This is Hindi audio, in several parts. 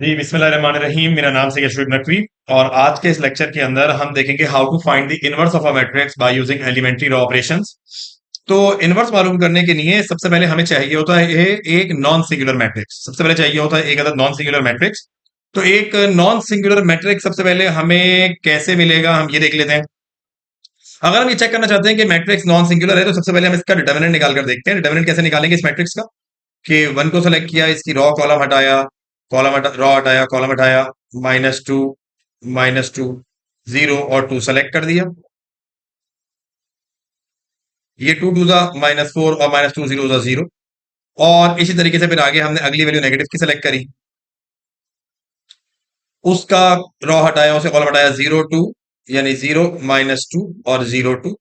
जी बिस्मिल्लाहिर्रहमानिर्रहीम। मेरा नाम सैयद शुएब नकवी और आज के इस लेक्चर के अंदर हम देखेंगे how to find the inverse of a matrix by using elementary row operations. तो इनवर्स मालूम करने के लिए सबसे पहले हमें चाहिए होता है एक नॉन सिंगुलर मैट्रिक्स। सबसे पहले चाहिए होता है एक अदद नॉन सिंगुलर मैट्रिक्स। तो एक नॉन सिंगुलर मैट्रिक्स सबसे पहले हमें कैसे मिलेगा हम ये देख लेते हैं। अगर हम ये चेक करना चाहते हैं कि मैट्रिक्स नॉन सिंगुलर है तो सबसे पहले हम इसका डिटर्मिनेंट निकाल कर देखते हैं। डिटर्मिनेंट कैसे निकालेंगे इस मैट्रिक्स का कि वन को सेलेक्ट किया, इसकी रॉ कॉलम हटाया, रॉ हटाया, कॉलम हटाया, माइनस टू, जीरो और टू सेलेक्ट कर दिया। ये टू टू ज़ा -4 और -2 जीरो ज़ा जीरो। और इसी तरीके से फिर आगे हमने अगली वैल्यू नेगेटिव की सेलेक्ट करी, उसका रॉ हटाया, उसे कॉलम हटाया, जीरो टू, यानी जीरो -2 और जीरो टू।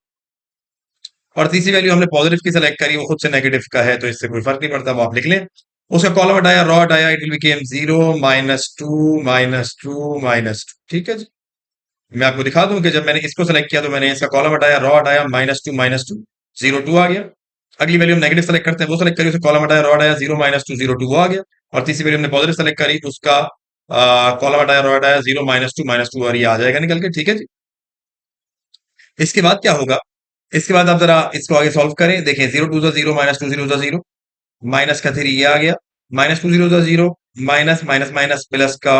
और तीसरी वैल्यू हमने पॉजिटिव की सेलेक्ट करी, वो खुद से नेगेटिव का है तो इससे कोई फर्क नहीं पड़ता, वो आप लिख लें। उसका कॉलम हटाया, रॉ हटाया, इट विल बिकेम जीरो -2 -2 -2। ठीक है जी। मैं आपको दिखा दूं कि जब मैंने इसको सेलेक्ट किया तो मैंने इसका कॉलम हटाया, रॉ हटाया, -2 जीरो टू आ गया। अगली वैल्यू हम नेगेटिव सेलेक्ट करते हैं, वो सेलेक्ट करी, उसे कॉलम हटाया, रॉ हटाया, जीरो -2 वो आ गया। और तीसरी वैल्यू हमने पॉजिटिव सेलेक्ट करी, उसका कॉलम हटाया, रॉ हटाया, जीरो -2 और ये आ जाएगा निकल के। ठीक है जी। इसके बाद क्या होगा, इसके बाद आप जरा इसको आगे सॉल्व करें, देखें, zero two zero, -2 zero zero, minus का थ्री ये आ गया, -2 zero zero, minus minus minus plus का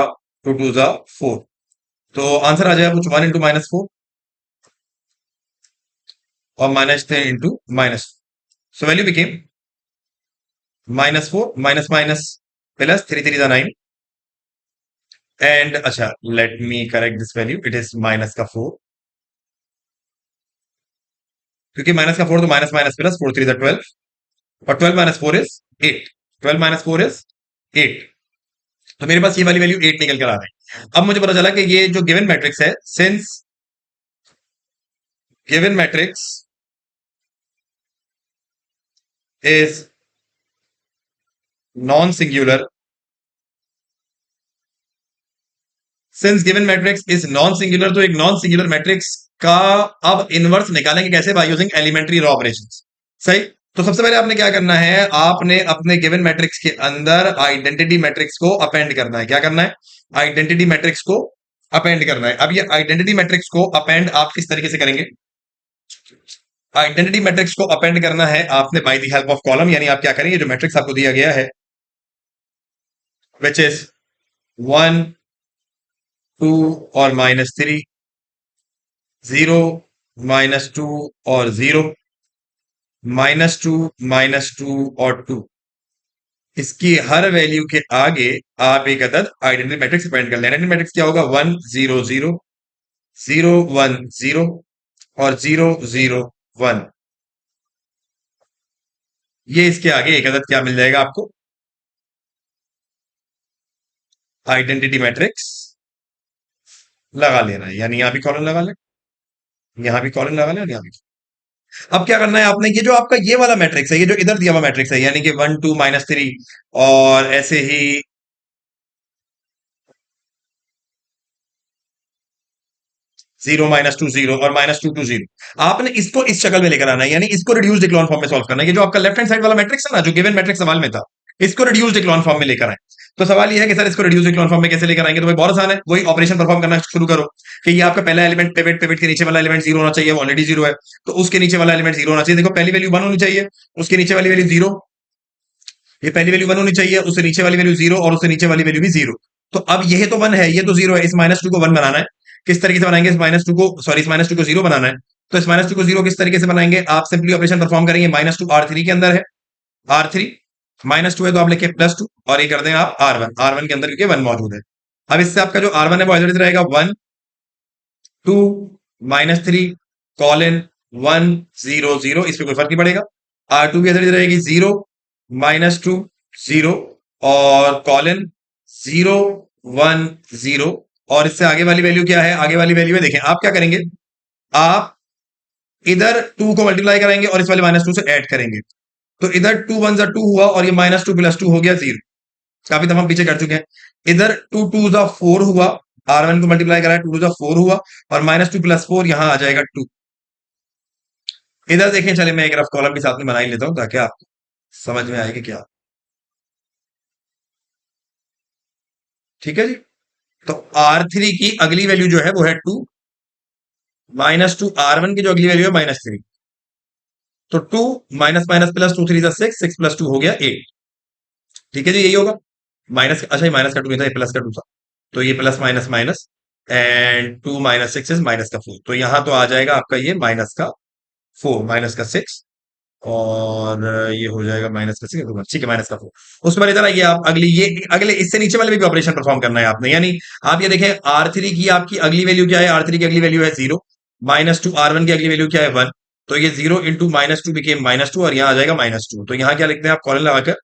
टू ज़ा फोर। तो आंसर आ जाएगा कुछ वन इंटू -4 और -3 into minus. So value became -4 minus minus plus three three ज़ा नाइन। एंड अच्छा, let me correct this value, it is minus का 4, क्योंकि माइनस का 4 तो माइनस माइनस प्लस, 4 3 12 और 12 -4 इज 8। 12 -4 इज 8। तो मेरे पास ये वाली वैल्यू 8 निकल कर आ रही है। अब मुझे पता चला कि ये जो गिवन मैट्रिक्स है, since given matrix is non singular, since given matrix is non singular, तो एक नॉन सिंगुलर मैट्रिक्स का अब इनवर्स निकालेंगे कैसे, by using elementary row operations. सही। तो सबसे पहले आपने क्या करना है, आपने अपने गिवन मैट्रिक्स के अंदर आइडेंटिटी मैट्रिक्स को अपेंड करना है। क्या करना है, आइडेंटिटी मैट्रिक्स को अपेंड करना है। अब ये आइडेंटिटी मैट्रिक्स को अपेंड आप किस तरीके से करेंगे, आइडेंटिटी मैट्रिक्स को अपेंड करना है आपने by the help of column. यानी आप क्या करेंगे, जो मैट्रिक्स आपको दिया गया है विच इज वन, टू और -3, जीरो, -2 और जीरो, -2 और टू, इसकी हर वैल्यू के आगे आप एक अदद आइडेंटिटी मैट्रिक्स अपेंड कर लें। आइडेंटिटी मैट्रिक्स क्या होगा, 1 0 0, 0 1 0 और 0 0 1। ये इसके आगे एक अदद क्या मिल जाएगा आपको, आइडेंटिटी मैट्रिक्स लगा लेना है। यानी यहां भी कॉलम लगा लें, यहां भी कॉलम लगा लें और यहां भी। अब क्या करना है आपने, ये जो आपका ये वाला मैट्रिक्स है, ये जो इधर दिया हुआ मैट्रिक्स है, यानी कि 1 2 -3 और ऐसे ही 0 -2 0 और -2 2 0, आपने इसको इस शक्ल में लेकर आना है, यानी इसको रिड्यूस्ड इक्लॉन फॉर्म में सॉल्व करना है। ये जो आपका लेफ्ट हैंड साइड वाला मैट्रिक्स है ना, जो गिवन मैट्रिक्स सवाल में था, इसको रिड्यूस्ड इक्लॉन फॉर्म में लेकर आए। तो सवाल ये है कि सर इसको रिड्यूस्ड इक्लॉन फॉर्म में कैसे लेकर आएंगे, तो भाई बहुत आसान है, वही ऑपरेशन परफॉर्म करना शुरू करो कि ये आपका पहला एलिमेंट पिवट, पिवट के नीचे वाला एलिमेंट जीरो होना चाहिए, वो ऑलरेडी जीरो है, तो उसके नीचे वाला एलिमेंट जीरो होना चाहिए। देखो पहली वैल्यू वन होनी चाहिए, उसके नीचे वाली वैल्यू जीरो, ये पहली वैल्यू वन होनी चाहिए, उससे नीचे वाली वैल्यू जीरो और उससे नीचे वाली वैल्यू भी जीरो। तो अब ये तो वन है, ये तो जीरो है, इस -2 को वन बनाना है। किस तरीके से बनाएंगे, इस -2 को, सॉरी, इस -2 को जीरो बनाना है। तो इस -2 को जीरो किस तरीके से बनाएंगे, आप सिंपली ऑपरेशन परफॉर्म करेंगे, -2 R3 के अंदर है, R3 -2 है तो आप लिखे +2 और ये कर दें आप R1, R1 के अंदर क्योंकि वन मौजूद है। अब इससे आपका जो R1 है वो एज रहेगा 1 2 -3 कॉलन 1 0 0, इस पे कोई फर्क नहीं पड़ेगा। R2 भी एज रहेगी 0 -2 0 और कॉलन 0 1 0। और इससे आगे वाली वैल्यू क्या है, आगे वाली वैल्यू है, देखें आप क्या करेंगे, आप इधर टू को मल्टीप्लाई करेंगे और इस वाले -2 से ऐड करेंगे। तो इधर टू वन जा टू हुआ और ये -2 +2 हो गया जीरो। काफी दफा हम पीछे कर चुके हैं। इधर टू टू जा फोर हुआ, R1 को मल्टीप्लाई करा, टू टू जा फोर हुआ और -2 +4 यहां आ जाएगा टू। इधर देखें, चले मैं एक रफ कॉलम भी साथ में बना ही लेता हूं ताकि आप समझ में आएगा क्या। ठीक है जी। तो R3 की अगली वैल्यू जो है वो है 2, -2 R1 की जो अगली वैल्यू है -3। तो 2 माइनस माइनस प्लस 2 3 जा 6, 6 प्लस 2 हो गया 8। ठीक है जी, यही होगा। माइनस, अच्छा ये माइनस का 2 नहीं था, ये प्लस का 2 था। तो ये plus minus minus, and 2 minus 6 is minus का 4। तो यहां तो आ जाएगा आपका ये माइनस का 4, माइनस का 6, और ये हो जाएगा माइनस का 6। ठीक है, माइनस का 4। उसके बाद इधर आइए आप, अगली ये अगले इससे नीचे वाले भी ऑपरेशन परफॉर्म करना है आपने, यानी आप ये देखें R3 की आपकी अगली वैल्यू क्या है, R3 की अगली वैल्यू है 0, -2 R1 की अगली वैल्यू क्या है 1। तो ये 0 इंटू -2 बिकेम -2, और यहाँ आ जाएगा -2। तो यहाँ क्या लिखते हैं आप, कॉलन लगाकर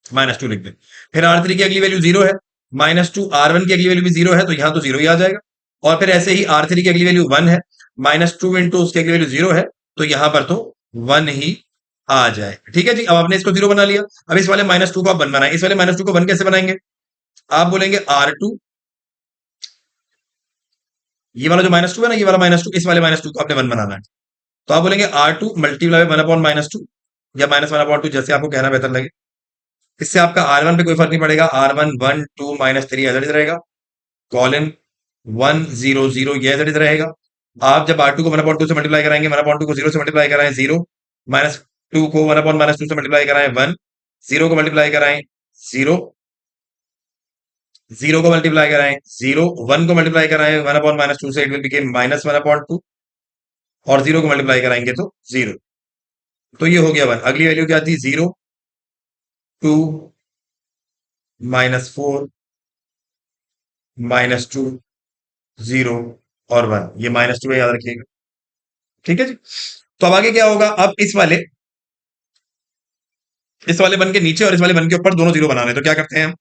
-2 लिख दें। फिर R3 की अगली वैल्यू 0 है, -2 R1 की अगली वैल्यू भी 0 है, तो यहाँ तो 0 ही आ जाएगा। और फिर ऐसे ही R3 की अगली वैल्यू 1 है, -2 इंटू उसकी अगली वैल्यू 0 है, तो यहाँ पर तो 1 ही आ जाए। ठीक है जी, अब आपने इसको 0 बना लिया। अब इस वाले -2 को आप 1 बनाए। इस वाले -2 को 1 कैसे बनाएंगे, आप बोलेंगे R2, ये वाला जो -2 है ना, ये वाला -2, इस वाले -2 को आपने 1 बनाना है। तो आप बोलेंगे R2 मल्टीप्लाई 1 अपॉन -2, या -1/2, जैसे आपको कहना बेहतर लगे। इससे आपका R1 पे कोई फर्क नहीं पड़ेगा, R1 1 2 -3 एज इट इज रहेगा, कॉलन 1 0 0 ये एज इट इज रहेगा। आप जब R2 को 1/2 से मल्टीप्लाई कराएंगे, 1/2 को 0 से मल्टीप्लाई कराएं 0, -2 को 1/-2 से मल्टीप्लाई कराएं 1, 0 को मल्टीप्लाई कराएं 0, 0 को मल्टीप्लाई कराएं 0, 1 को मल्टीप्लाई कराएं 1/-2 से, इट विल बिकेम -1/2, और 0 को मल्टीप्लाई कराएंगे तो 0। तो ये हो गया 1। अगली वैल्यू क्या थी, 0, 2, -4, -2, 0 और 1। ये -2 है, याद रखिएगा। ठीक है जी। तो अब आगे क्या होगा, अब इस वाले 1 के नीचे और इस वाले 1 के ऊपर दोनों 0 बनाने, तो क्या करते हैं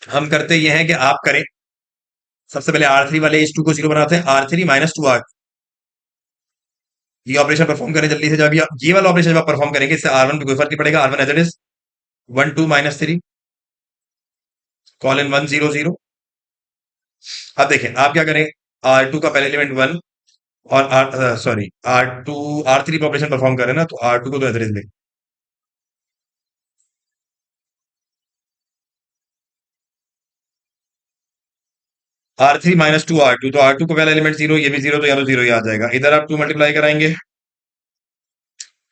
हम करते ये हैं कि आप करें, सबसे पहले R3 वाले इस 2 को 0 बनाते हैं, R3 -2 R। ये ऑपरेशन परफॉर्म करें जल्दी से। जब ये वाला ऑपरेशन जब आप परफॉर्म करेंगे, इससे R1 पे कोई फर्क नहीं पड़ेगा, R1 as it is 1 2 -3, colon 1 0 0। अब देखें आप क्या करें, R2 का पहले एलिमेंट 1, और सॉरी R2 R3 पे ऑपरेशन परफॉर्म करें ना, तो R2 को तो एज इट इज लिख, R3 -2 R2, तो R2 को पहला एलिमेंट 0, ये भी 0, तो यहाँ तो 0 ही आ जाएगा। इधर आप 2 मल्टीप्लाई कराएंगे,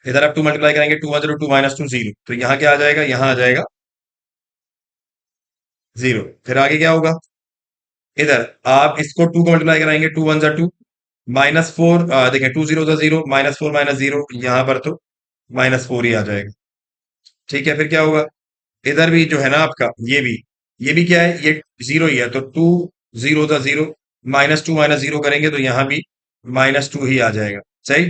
इधर आप 2 मल्टीप्लाई करेंगे, 2 1 0 2 -2 0, तो यहाँ क्या आ जाएगा, यहाँ आ जाएगा 0। फिर आगे क्या होगा, इधर आप इसको 2 को मल्टीप्लाई कराएंगे, 2 1 2, -4, देखें 2 0 0, -4 -0, यहाँ पर तो -4 ही आ जाएगा। ठीक है, फिर क्या होगा, इधर भी जो है ना आपका, ये भी क्या है, ये 0 ही है, तो 2 0 0, -2 -0 करेंगे, तो यहाँ भी -2 ही आ जाएगा। सही।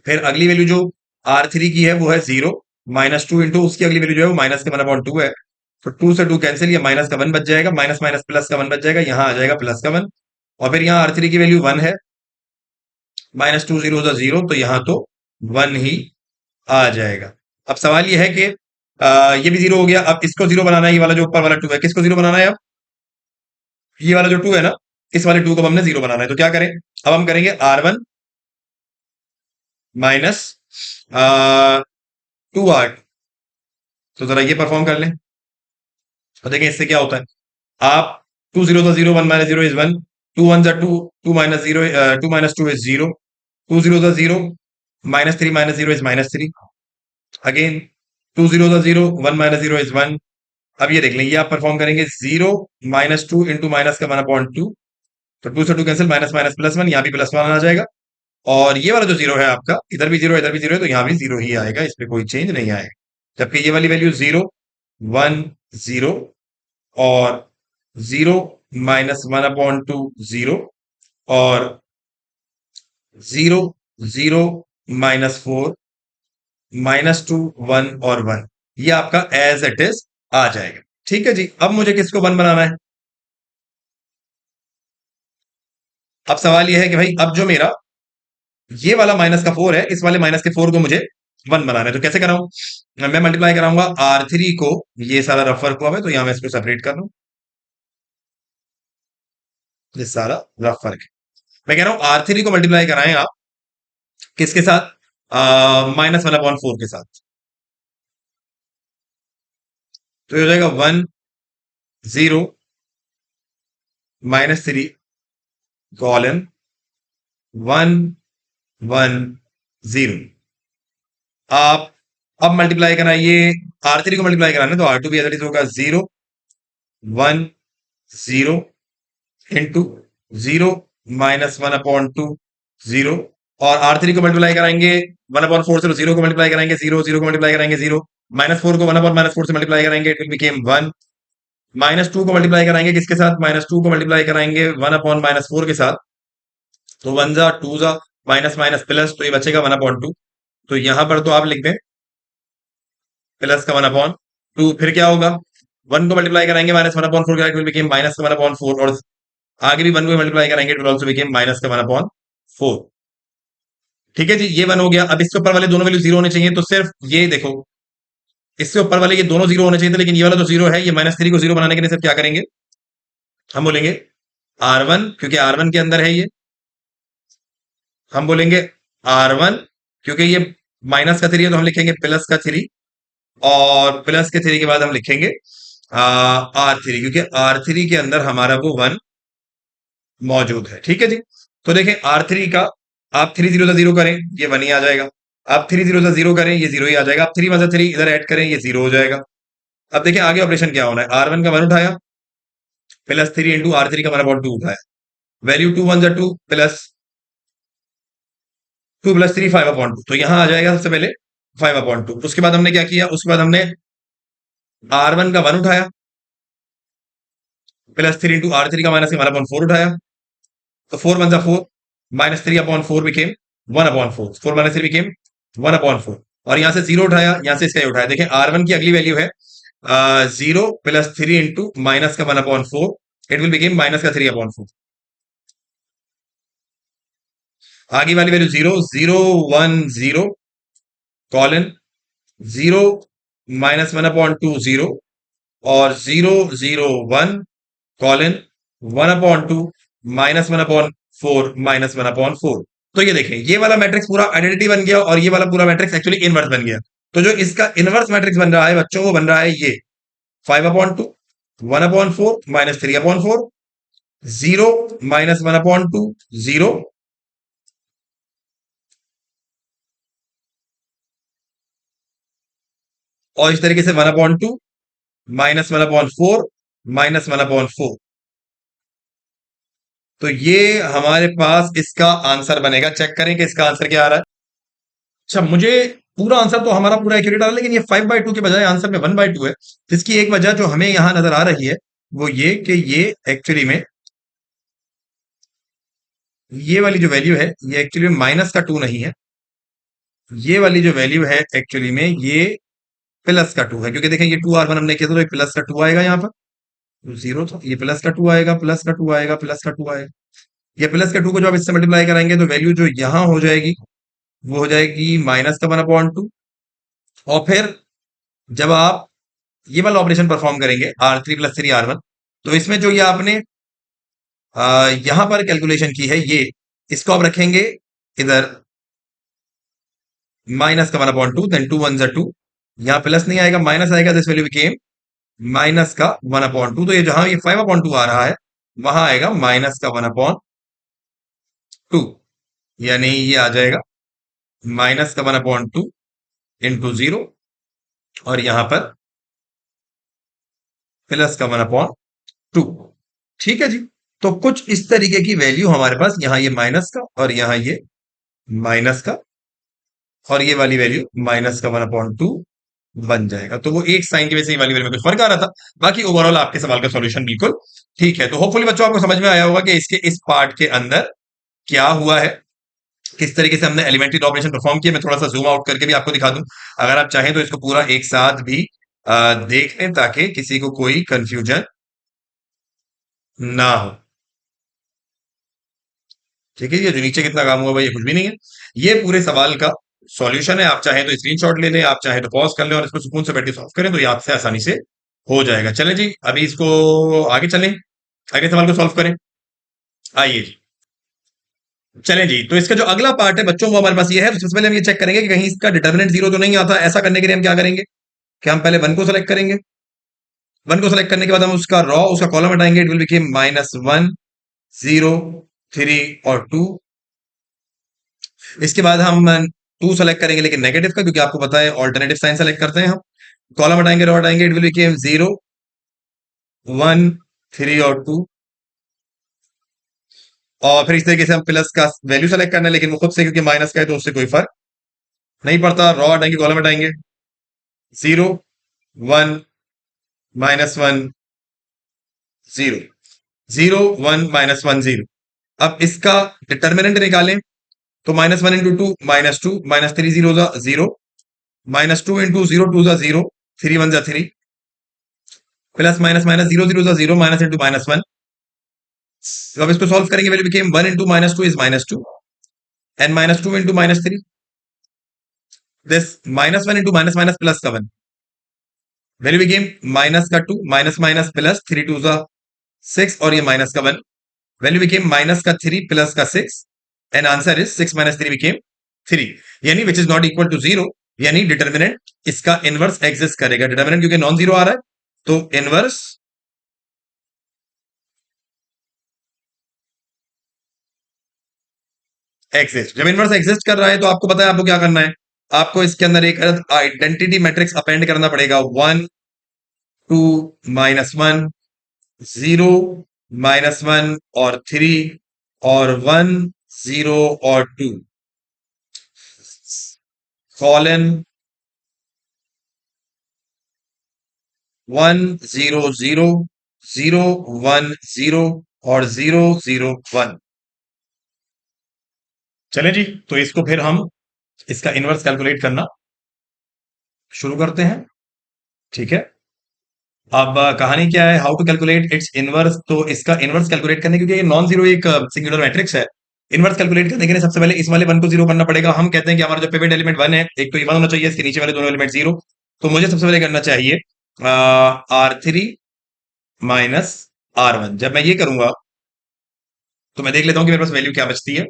फिर अगली वैल्यू जो R3 की है वो है 0, -2 इंटू उसकी अगली वैल्यू जो है वो माइनस के 1/2 है। तो 2 से 2 कैंसिल, ये माइनस का 1 बच जाएगा, माइनस माइनस प्लस का 1 बच जाएगा, यहाँ आ जाएगा प्लस का 1। और फिर यहाँ R3 की वैल्यू 1 है, -2 0 0, तो यहाँ तो 1 ही आ जाएगा। अब सवाल ये है कि ये भी 0 हो गया, अब इसको 0 बनाना है, ये वाला जो ऊपर वाला 2 है, किसको 0 बनाना है अब, ये वाला जो 2 है ना, इस वाले 2 को हमने 0 बनाना है। तो क्या करें, अब हम करेंगे R1 माइनस 2R। तो जरा ये परफॉर्म कर लें, तो देखें इससे क्या होता है। आप 2 0 था 0, 1 -0 इज 1, 2 1 2, 2 -0, 2 -2 इज 0, 2 0 था 0, -3 -0 इज -3, अगेन 2 0 था 0, 1 -0 इज 1। अब ये देख लें, ये आप परफॉर्म करेंगे 0 -2 इंटू माइनस का 1/2, तो 2 से 2 कैंसिल, माइनस माइनस प्लस 1, यहाँ भी प्लस 1 आ जाएगा। और ये वाला जो 0 है आपका, इधर भी 0 इधर भी 0 है, तो यहाँ भी 0 ही आएगा, इस पे कोई चेंज नहीं आएगा। जबकि ये वाली वैल्यू 0 1 0, और 0 -1/2 0, और 0 0 -4 -2 1 और 1, ये आपका एज इट इज आ जाएगा। ठीक है जी। अब मुझे किसको 1 बनाना है, अब सवाल ये है कि भाई अब जो मेरा ये वाला माइनस का 4 है, इस वाले माइनस के 4 को मुझे 1 बनाना है, तो कैसे कराऊं, मैं मल्टीप्लाई कराऊंगा R3 को, ये सारा रफ वर्क हुआ है, तो यहां मैं इसको सेपरेट कर लूं, ये सारा रफ वर्क है। मैं कह रहा हूं R3 को मल्टीप्लाई कराएं आप, किसके साथ, -1/4 के साथ, तो ये हो जाएगा 1 0 -3 कॉलन 1 1 0। आप अब मल्टीप्लाई कराइए, R3 को मल्टीप्लाई कराना है तो R2 भी एज इट इज होगा 0 1 0 इंटू 0 -1/2 0। और R3 को मल्टीप्लाई कराएंगे 1/4 से, 0 को मल्टीप्लाई कराएंगे 0 0 को मल्टीप्लाई कराएंगे 0 -4 को 1/-4 से मल्टीप्लाई कराएंगे इट विल बिकेम 1। -2 को मल्टीप्लाई कराएंगे किसके साथ, -2 को मल्टीप्लाई कराएंगे 1/-4 के साथ, तो 1 जा 2 जा माइनस माइनस प्लस, तो ये बचेगा 1/2। तो यहां पर तो आप लिख दें प्लस का 1/2। फिर क्या होगा, 1 को मल्टीप्लाई कराएंगे -1/4 का, इट विल बिकेम -1/4। और आगे भी 1 को मल्टीप्लाई कराएंगे इट विल आल्सो बिकेम -1/4। ठीक है जी, ये 1 हो गया। अब इसके ऊपर वाले दोनों वैल्यू 0 होने चाहिए, तो सिर्फ ये देखो, इससे ऊपर वाले ये दोनों 0 होने चाहिए थे, लेकिन ये वाला तो 0 है। ये -3 को 0 बनाने के लिए सिर्फ क्या करेंगे, हम बोलेंगे R1, क्योंकि R1 के अंदर है ये, हम बोलेंगे R1, क्योंकि ये माइनस का 3 है तो हम लिखेंगे प्लस का 3, और प्लस के 3 के बाद हम लिखेंगे R3, क्योंकि R3 के अंदर हमारा वो 1 मौजूद है। ठीक है जी, तो देखें R3 का आप 3 0 0 करें, ये 1 ही आ जाएगा। आप 3 0 0 करें, ये 0 ही आ जाएगा। आप 3 1 3 इधर ऐड करें, ये 0 हो जाएगा। अब देखिए आगे ऑपरेशन क्या होना है, R1 का 1 उठाया, +3 इंटू R3 का 1/2 उठाया, वैल्यू 2 1 2 प्लस 2 + 3 5/2, तो यहां आ जाएगा सबसे पहले 5/2। उसके बाद हमने क्या किया, उसके बाद हमने R1 का 1 उठाया, +3 इंटू R3 का -1/4 उठाया, तो 4 1 4 -3/4 बिकेम 1/4, 4 -3 बिकेम 1/4। और यहां से 0 उठाया, यहां से इसका ये उठाया। देखें R1 की अगली वैल्यू है 0 + 3 इंटू माइनस का 1/4, इट विल बिकेम -3/4। आगे वाली वैल्यू 0 0 1 0 कॉलन 0 -1/2 0, और 0 0 1 कॉलन 1/2 -1/4 -1/4। तो ये देखें, ये वाला मैट्रिक्स पूरा आइडेंटिटी बन गया, और ये वाला पूरा मैट्रिक्स एक्चुअली इनवर्स बन गया। तो जो इसका इनवर्स मैट्रिक्स बन रहा है बच्चों, वो बन रहा है ये 5/2 1/4 -3/4 0 -1/2 0, और इस तरीके से 1/2 -1/4 -1/4। तो ये हमारे पास इसका आंसर बनेगा। चेक करें कि इसका आंसर क्या आ रहा है। अच्छा, मुझे पूरा आंसर तो हमारा पूरा एक्यूरेट आ रहा है, लेकिन ये 5/2 के बजाय आंसर में 1/2 है। इसकी एक वजह जो हमें यहां नजर आ रही है वो ये कि ये एक्चुअली में ये वाली जो वैल्यू है ये एक्चुअली में माइनस का 2 नहीं है, ये वाली जो वैल्यू है एक्चुअली में ये प्लस का 2 है। क्योंकि देखें ये 2R1 हमने किया था, तो ये प्लस का 2 आएगा, यहाँ पर 0 था, ये प्लस का 2 आएगा, प्लस का 2 आएगा, प्लस का 2 आएगा। ये प्लस का 2 को जब आप इससे मल्टीप्लाई कराएंगे तो वैल्यू जो यहां हो जाएगी वो हो जाएगी -1/2। और फिर जब आप ये वाला ऑपरेशन परफॉर्म करेंगे R3 + 3R1, तो इसमें जो ये आपने यहां पर कैलकुलेशन की है, ये इसको आप रखेंगे इधर -1/2, देन 2 1 2, यहां प्लस नहीं आएगा, माइनस आएगा, दिस वैल्यू बिकेम -1/2। तो ये जहां ये 5/2 आ रहा है वहां आएगा -1/2, यानी ये आ जाएगा -1/2 इंटू 0, और यहां पर +1/2। ठीक है जी, तो कुछ इस तरीके की वैल्यू हमारे पास, यहां ये माइनस का और यहां ये माइनस का, और ये वाली वैल्यू -1/2 बन जाएगा। तो वो एक साइन की वजह से ये वाली वैल्यू में कुछ फर्क आ रहा था। बाकी ओवरऑल आपके सवाल का सॉल्यूशन बिल्कुल ठीक है। तो होपफुली बच्चों आपको समझ में आया होगा कि इसके इस पार्ट के अंदर क्या हुआ है, किस तरीके से हमने एलिमेंट्री ऑपरेशन परफॉर्म किया। मैं थोड़ा सा जूम आउट करके भी आपको दिखा दूं, अगर आप चाहें तो इसको पूरा एक साथ भी देख लें, ताकि किसी को कोई कंफ्यूजन ना हो। ठीक है, ये जो नीचे कितना काम हुआ भाई, ये कुछ भी नहीं है, ये पूरे सवाल का सॉल्यूशन है। आप चाहें तो स्क्रीनशॉट ले लें, आप चाहें तो पॉज कर लें और इसको सुकून से बैठ के सॉल्व करें, तो ये आपसे आसानी से हो जाएगा। चलें जी, अभी इसको आगे चलें, आगे सवाल को सॉल्व करें। आइए जी, चलें जी। तो इसका जो अगला पार्ट है बच्चों वो हमारे पास ये है। तो सबसे पहले हम ये चेक करेंगे कि कहीं इसका डिटर्मिनेंट 0 तो नहीं आता। ऐसा करने के लिए हम क्या करेंगे कि हम पहले 1 को सेलेक्ट करेंगे, वन को सेलेक्ट करने के बाद हम उसका कॉलम हटाएंगे, इट विल बिकेम -1, 0, 3 और 2। इसके बाद हम 2 सेलेक्ट करेंगे लेकिन नेगेटिव का, क्योंकि आपको पता है ऑल्टरनेटिव साइन सेलेक्ट करते हैं हम। कॉलम हटाएंगे, रो हटाएंगे, इट विल बिकेम 0, 1, 3 और 2। और फिर इस तरीके से हम प्लस का वैल्यू सेलेक्ट करना है, लेकिन वो खुद से क्योंकि माइनस का है तो उससे कोई फर्क नहीं पड़ता। रो हटाएंगे, कॉलम हटाएंगे, 0, 1, -1, 0, 0, 1, -1, 0। अब इसका डिटर्मिनेंट निकालें, तो -1 इंटू 2 -2, -3 0 जा 0, -2 इंटू 0 2 जा 0, 3 1 जा 3, प्लस माइनस माइनस 0 0 जा 0, माइनस इंटू -1। अब इसको सॉल्व करेंगे, value became 1 into -2 is -2 and -2 into -3, this -1 into minus minus plus का 1, वैल्यू बिकेम माइनस का 2, माइनस माइनस प्लस, 3 2 जा 6 और ये माइनस का 1, वैल्यू बिकेम माइनस का 3 प्लस का 6 and answer is 6 minus 3 became 3, यानी which is not equal to 0, यानी डिटर्मिनेंट इसका इनवर्स एग्जिस्ट करेगा। डिटर्मिनेंट क्योंकि नॉन जीरो आ रहा है तो इनवर्स एग्जिस्ट। जब इनवर्स एग्जिस्ट कर रहा है तो आपको पता है आपको क्या करना है, आपको इसके अंदर एक आइडेंटिटी मैट्रिक्स अपेंड करना पड़ेगा, 1 2 -1, 0 -1 और 3 और 1 0 और 2 कॉलन 1 0 0 0 1 0 और 0 0 1। चले जी, तो इसको फिर हम इसका इनवर्स कैलकुलेट करना शुरू करते हैं। ठीक है, अब कहानी क्या है, how to calculate its inverse. तो इसका इनवर्स कैलकुलेट करने, क्योंकि ये नॉन जीरो एक सिंगुलर मैट्रिक्स है, इनवर्स कैलकुलेट करने के लिए सबसे पहले इस वाले वन को जीरो करना पड़ेगा। हम कहते हैं कि हमारा जो पिवट एलिमेंट वन है, एक तो ये वन होना चाहिए, इसके नीचे वाले दोनों एलिमेंट जीरो। तो मुझे सबसे पहले करना चाहिए R3 माइनस R1। जब मैं ये करूंगा तो मैं देख लेता हूं कि मेरे पास वैल्यू क्या बचती है।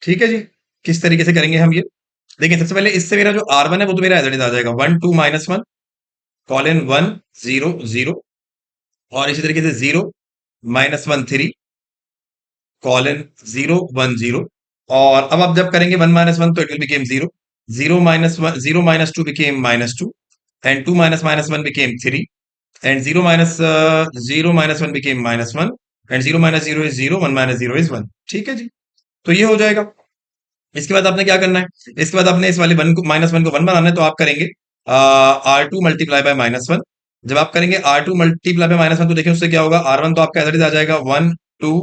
ठीक है जी, किस तरीके से करेंगे हम ये, देखिए सबसे पहले इससे मेरा जो R1 है वो तो मेरा एज इट इज आ जाएगा, 1 2 -1 कॉलन 1 0 0 और इसी तरीके से 0 -1 3 कॉलन 0 1 0। और अब आप जब करेंगे 1 - 1 तो it will became 0, 0 -1 0 -2 became -2 and 2 -1 became 3 and 0 0 -1 became -1 and 0 -0 is 0, 1 -0 is 1। ठीक है जी, तो ये हो जाएगा। इसके बाद आपने क्या करना है, इसके बाद आपने इस वाले वन को -1 को 1 बनाना है, तो आप करेंगे R2 मल्टीप्लाई बाय -1। जब आप करेंगे R2 मल्टीप्लाई बाय -1 तो देखिए उससे क्या होगा, R1 तो आपका एज इट इज आ जाएगा 1 2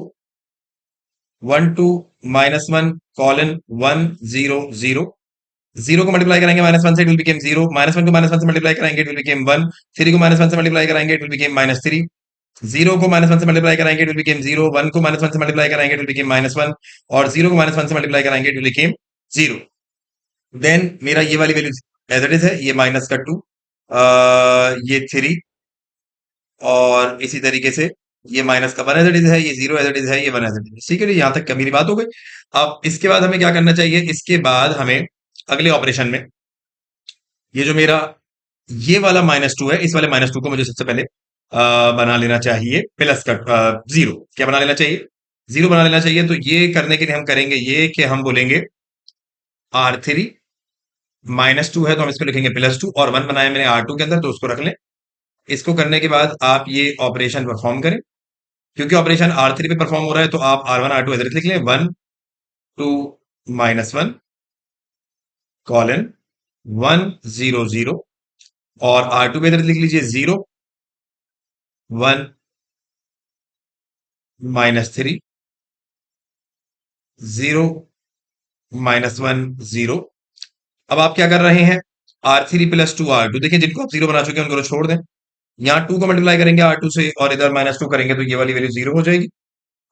1 2 -1 कॉलन 1 0 0, 0 को मल्टीप्लाई करेंगे -1 से, इट विल बिकेम 0, -1 को -1 से मल्टीप्लाई करेंगे, इट विल बिकेम 1, 3 को -1 से मल्टीप्लाई करेंगे, इट विल बिकेम -3, 0 को -1 से मल्टीप्लाई करेंगे, इट विल बिकेम 0, 1 को -1 से मल्टीप्लाई करेंगे, इट विल बिकेम -1 और 0 को -1 से मल्टीप्लाई करेंगे, इट विल बिकेम 0। देन मेरा ये वाली वैल्यू एज इट इज है, ये माइनस का 2, ये 3 और इसी तरीके से ये माइनस का 1 एज इट इज है, ये 0 एज इट इज है, ये 1 एज इट इज। ठीक है, यहां तक मेरी बात हो गई। अब इसके बाद हमें क्या करना चाहिए, इसके बाद हमें अगले ऑपरेशन में ये जो मेरा ये वाला -2 है, इस वाले -2 को मुझे सबसे पहले बना लेना चाहिए प्लस का 0। क्या बना लेना चाहिए, 0 बना लेना चाहिए। तो ये करने के लिए हम करेंगे ये कि हम बोलेंगे R3 -2 है तो हम इसको लिखेंगे +2 और 1 बनाया मैंने R2 के अंदर तो उसको रख लें। इसको करने के बाद आप ये ऑपरेशन परफॉर्म करें, क्योंकि ऑपरेशन R3 पे परफॉर्म हो रहा है तो आप R1 R2 इधर लिख लें, 1 2 -1 कॉलन 1 0 0 और R2 पे इधर लिख लीजिए 0 1 -3 0 -1 0। अब आप क्या कर रहे हैं, R3 + 2 R2, देखिए जिनको आप 0 बना चुके हैं उनको तो छोड़ दें, यहाँ 2 को मल्टीप्लाई करेंगे R2 से और इधर -2 करेंगे तो ये वाली वैल्यू 0 हो जाएगी।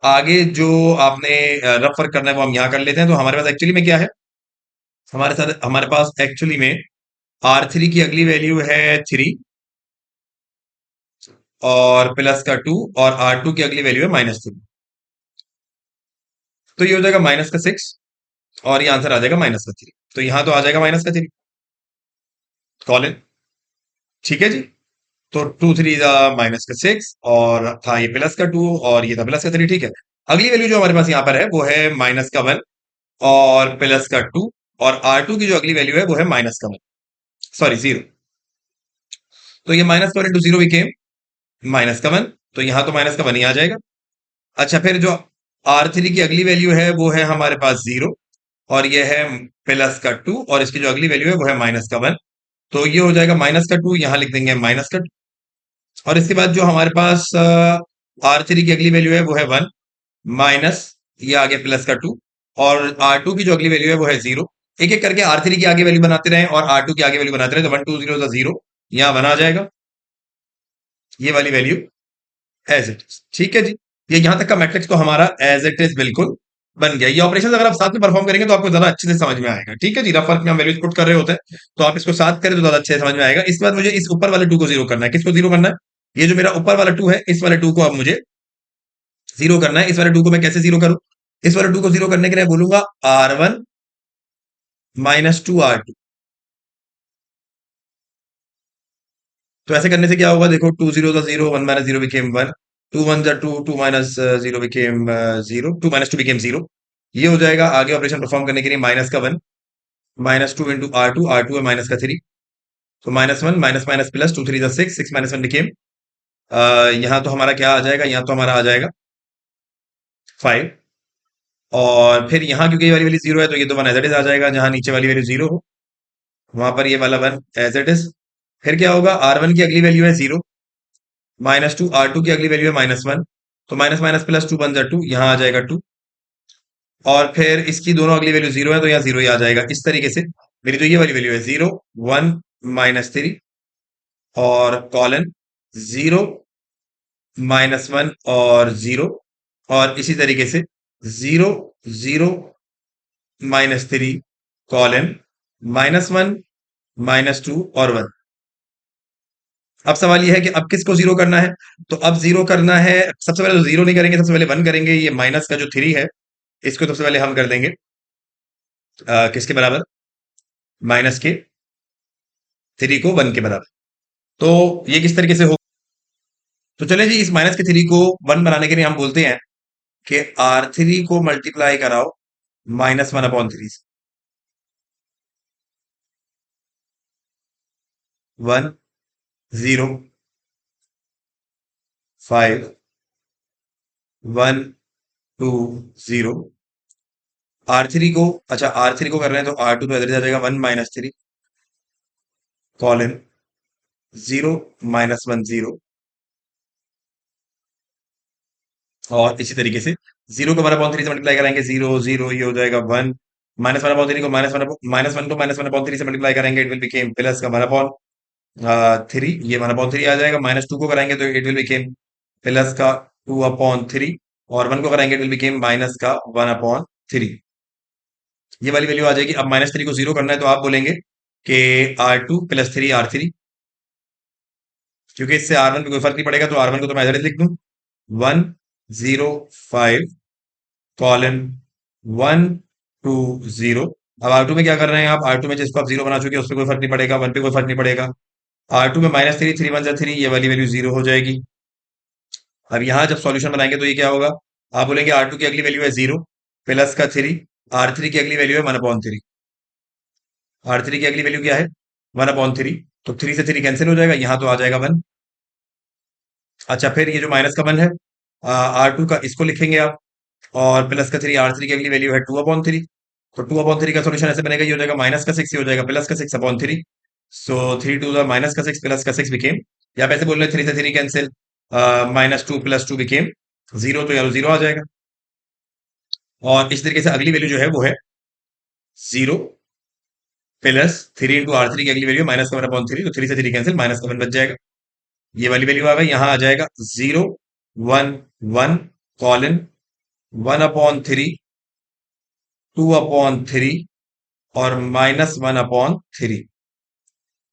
आगे जो आपने रफ वर्क करना है वो हम यहाँ कर लेते हैं। तो हमारे पास एक्चुअली में क्या है, हमारे पास एक्चुअली में R3 की अगली वैल्यू है 3 और प्लस का 2 और R2 की अगली वैल्यू है -3। तो ये हो जाएगा -6 और ये आंसर आ जाएगा -3। तो यहां तो आ जाएगा माइनस का 3 कॉलन। ठीक है जी। तो 2 3 माइनस का 6 और था ये प्लस का 2 और ये था प्लस का 3। ठीक है। अगली वैल्यू जो हमारे पास यहाँ पर है वो है माइनस का 1 और प्लस का 2। और R2 की जो अगली वैल्यू है वो है माइनस का 1, सॉरी 0। तो ये माइनस का 1 इंटू 0 बिकेम माइनस का 1। तो यहां तो माइनस का 1 ही आ जाएगा। अच्छा, फिर जो R3 की अगली वैल्यू है वो है हमारे पास 0 और ये है प्लस का 2 और इसकी जो अगली वैल्यू है वो है माइनस का 1। तो ये हो जाएगा माइनस का 2, यहां लिख देंगे माइनस का 2। और इसके बाद जो हमारे पास R3 की अगली वैल्यू है वो है 1 माइनस ये आ गया प्लस का 2 और R2 की जो अगली वैल्यू है वो है 0। एक एक करके R3 की आगे वैल्यू बनाते रहे और R2 की आगे वैल्यू बनाते रहे, तो 1 2 0 0 यहां 1 आ जाएगा, ये वाली वैल्यू एज इट इज। ठीक है जी। ये यहां तक का मैट्रिक्स तो हमारा एज इट इज बिल्कुल बन गया। ये ऑपरेशन अगर आप साथ में परफॉर्म करेंगे तो आपको ज्यादा अच्छे से समझ में आएगा। ठीक है जी। रफ वर्क में हम वैल्यूज पुट कर रहे होते हैं तो आप इसको साथ करें तो ज्यादा अच्छे से समझ में आएगा। इसके बाद मुझे इस ऊपर वाले 2 को जीरो करना है। किसको जीरो करना है? ये जो मेरा ऊपर वाला 2 है इस वाले 2 को अब मुझे जीरो करना है। इस वाले 2 को मैं कैसे जीरो करूं? इस वाले 2 को जीरो करने के लिए बोलूंगा R1 माइनस 2 R2। तो ऐसे करने से क्या होगा? देखो 2 0 0, 1 minus 0 became 1, 2 1 2, 2 minus 0 became 0, 2 minus 2 became 0। ये हो जाएगा। आगे ऑपरेशन परफॉर्म करने के लिए माइनस का 1 माइनस 2 इंटू R2, R2 है माइनस का 3, तो minus 1 minus minus plus 2 3 6, 6 minus 1 became यहाँ तो हमारा क्या आ जाएगा? यहाँ तो हमारा आ जाएगा 5। और फिर यहाँ क्योंकि ये वाली वैल्यू 0 है तो ये तो 1 एज इट इज आ जाएगा। जहां नीचे वाली वैल्यू 0 हो वहां पर ये वाला 1 एज इट इज। फिर क्या होगा? R1 की अगली वैल्यू है 0 माइनस 2, R2 की अगली वैल्यू है माइनस 1, तो माइनस माइनस प्लस 2 1 2, यहाँ आ जाएगा 2। और फिर इसकी दोनों अगली वैल्यू 0 है तो यहाँ 0 ही आ जाएगा। इस तरीके से मेरी जो ये वाली वैल्यू है 0 1 माइनस 3 और कॉलन 0 माइनस 1 और 0 और इसी तरीके से 0 0 माइनस 3 कॉलन माइनस 1 माइनस 2 और 1। अब सवाल यह है कि अब किसको जीरो करना है? तो अब जीरो करना है, सबसे पहले तो जीरो नहीं करेंगे, सबसे पहले 1 करेंगे। ये माइनस का जो 3 है इसको सबसे पहले हम कर देंगे किसके बराबर? माइनस के 3 को 1 के बराबर। तो ये किस तरीके से हो? तो चले जी, इस माइनस के 3 को 1 बनाने के लिए हम बोलते हैं कि R3 को मल्टीप्लाई कराओ माइनस 1/3 से। 1 0 5 1 2 0। R3 को, अच्छा R3 को कर रहे हैं तो R2 तो इधर आ जाएगा 1 माइनस 3 कॉलन 0 माइनस 1 0। और इसी तरीके से 0 को 1/3 से मल्टीप्लाई कराएंगे 0 0, ये हो जाएगा 1 माइनस 1/3 को माइनस 1 को माइनस 1/3 से मल्टीप्लाई करेंगे, इट विल बिकेम प्लस का 1/3, ये 1/3 आ जाएगा। माइनस 2 को कराएंगे तो इट विल बिकेम प्लस का 2/3 और 1 को कराएंगे इट विल बिकेम माइनस का 1/3। ये वाली वैल्यू आ जाएगी। अब माइनस 3 को जीरो करना है तो आप बोलेंगे कि R2 प्लस 3 R3, क्योंकि इससे R1 पे कोई फर्क नहीं पड़ेगा तो R1 को तो मैं इधर लिख दूं 1 0 5 कॉलन 1 2 0। अब R2 में क्या कर रहे हैं आप? R2 में जिसको आप 0 बना चुके हैं उस पर कोई फर्क नहीं पड़ेगा, 1 पे कोई फर्क नहीं पड़ेगा। R2 में माइनस 3 3 1 3, ये वाली वैल्यू 0 हो जाएगी। अब यहां जब सॉल्यूशन बनाएंगे तो ये क्या होगा? आप बोलेंगे R2 की अगली वैल्यू है 0 प्लस का 3, R3 की अगली वैल्यू है 1/3। R3 की अगली वैल्यू क्या है? 1/3, तो 3 से 3 कैंसिल हो जाएगा, यहां तो आ जाएगा 1। अच्छा, फिर ये जो माइनस का 1 है R2 का, इसको लिखेंगे आप और प्लस का 3, R3 की अगली वैल्यू है 2/3। तो 2/3 का सॉल्यूशन ऐसे बनेगा, ये हो जाएगा माइनस का 6, ये हो जाएगा प्लस का 6/3। सो 3 2 माइनस का 6 प्लस का 6 बिकेम, या आप ऐसे बोल रहे 3 से 3 कैंसिल, माइनस 2 प्लस 2 बिकेम 0, तो यार 0 आ जाएगा। और इस तरीके से अगली वैल्यू जो है वो है 0 प्लस 3 इंटू R3 की अगली वैल्यू माइनस का 1/3, तो 3 से 3 कैंसिल, माइनस का 1 बच जाएगा। ये वाली वैल्यू आ गई, यहां आ जाएगा 0 1 1 कॉलन 1/3 2/3 और माइनस 1/3,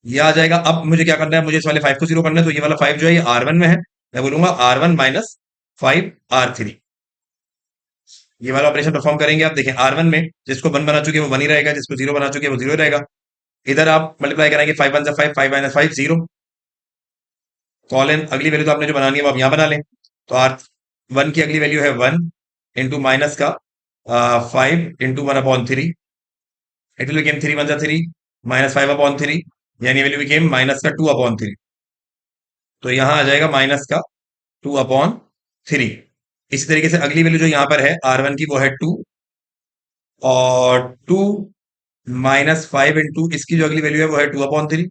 ये आ जाएगा। अब मुझे क्या करना है? मुझे इस वाले 5 को जीरो करना है, तो ये वाला 5 जो है ये R1 में है, मैं बोलूंगा R1 माइनस 5 R3। ये वाला ऑपरेशन परफॉर्म करेंगे आप, देखें R1 में जिसको 1 बना चुके हैं वो 1 ही रहेगा, जिसको 0 बना चुके हैं वो 0 रहेगा। इधर आप मल्टीप्लाई कराएंगे, 5 1 5, 5 माइनस 5 0। कॉलन अगली वैल्यू तो आपने जो बनानी है वो आप यहाँ बना लें। तो R1 की अगली वैल्यू है 1 इंटू माइनस का 5 into 1/3। It will became 3 1 3 minus 5/3, यानी वैल्यू बिकेम माइनस का 2/3। तो यहाँ आ जाएगा माइनस का 2/3। इसी तरीके से अगली वैल्यू जो यहाँ पर है R1 की वो है 2, और 2 माइनस 5 इंटू इसकी जो अगली वैल्यू है वो है 2/3।